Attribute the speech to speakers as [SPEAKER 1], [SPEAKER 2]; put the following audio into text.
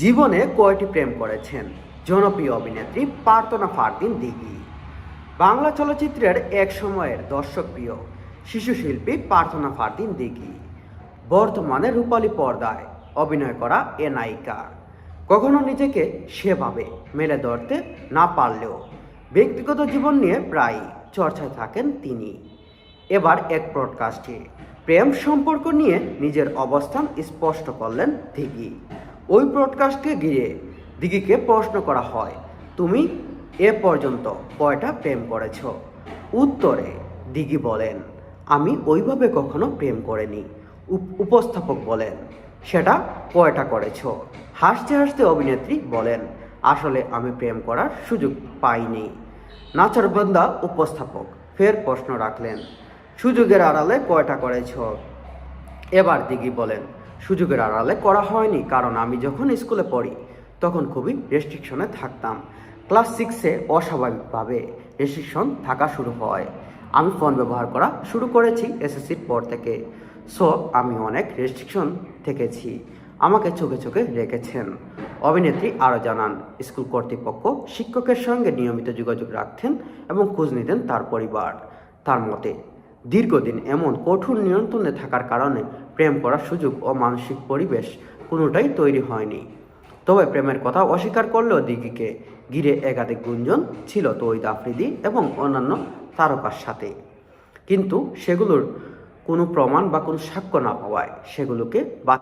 [SPEAKER 1] জীবনে কয়টি প্রেম করেছেন জনপ্রিয় অভিনেত্রী প্রার্থনা ফারদিন দিঘি? বাংলা চলচ্চিত্রের এক সময়ের দর্শকপ্রিয় শিশুশিল্পী প্রার্থনা ফারদিন দিঘি বর্তমানে রূপালী পর্দায় অভিনয় করা এ নায়িকা। কখনো নিজেকে সেভাবে মেলে ধরতে না পারলেও ব্যক্তিগত জীবন নিয়ে প্রায়ই চর্চায় থাকেন তিনি। এবার এক পডকাস্টে প্রেম সম্পর্ক নিয়ে নিজের অবস্থান স্পষ্ট করলেন দিঘি। ওই পডকাস্টকে ঘিরে দিঘিকে প্রশ্ন করা হয়, তুমি এ পর্যন্ত কয়টা প্রেম করেছ? উত্তরে দিঘি বলেন, আমি ওইভাবে কখনো প্রেম করিনি। উপস্থাপক বলেন, সেটা কয়টা করেছ? হাসতে হাসতে অভিনেত্রী বলেন, আসলে আমি প্রেম করার সুযোগ পাইনি। নাচরবান্দা উপস্থাপক ফের প্রশ্ন রাখলেন, সুযোগের আড়ালে কয়টা করেছ? এবার দিঘি বলেন, সুযোগের আড়ালে করা হয়নি, কারণ আমি যখন স্কুলে পড়ি তখন খুবই রেস্ট্রিকশনে থাকতাম। ক্লাস 6-এ অস্বাভাবিকভাবে রেস্ট্রিকশন থাকা শুরু হয়। আমি ফোন ব্যবহার করা শুরু করেছি এসএসসির পর থেকে। সো আমি অনেক রেস্ট্রিকশন থেকেছি, আমাকে চোখে চোখে রেখেছেন। অভিনেত্রী আরও জানান, স্কুল কর্তৃপক্ষ শিক্ষকের সঙ্গে নিয়মিত যোগাযোগ রাখতেন এবং খোঁজ নিতেন তার পরিবার। তার মতে দীর্ঘদিন এমন কঠোর নিয়ন্ত্রণে থাকার কারণে প্রেম করার সুযোগ ও মানসিক পরিবেশ কোনোটাই তৈরি হয়নি। তবে প্রেমের কথা অস্বীকার করলেও দিঘিকে ঘিরে একাধিক গুঞ্জন ছিল তৌহিদ আফ্রিদি এবং অন্যান্য তারকার সাথে, কিন্তু সেগুলোর কোনো প্রমাণ বা কোনো সাক্ষ্য না পাওয়ায় সেগুলোকে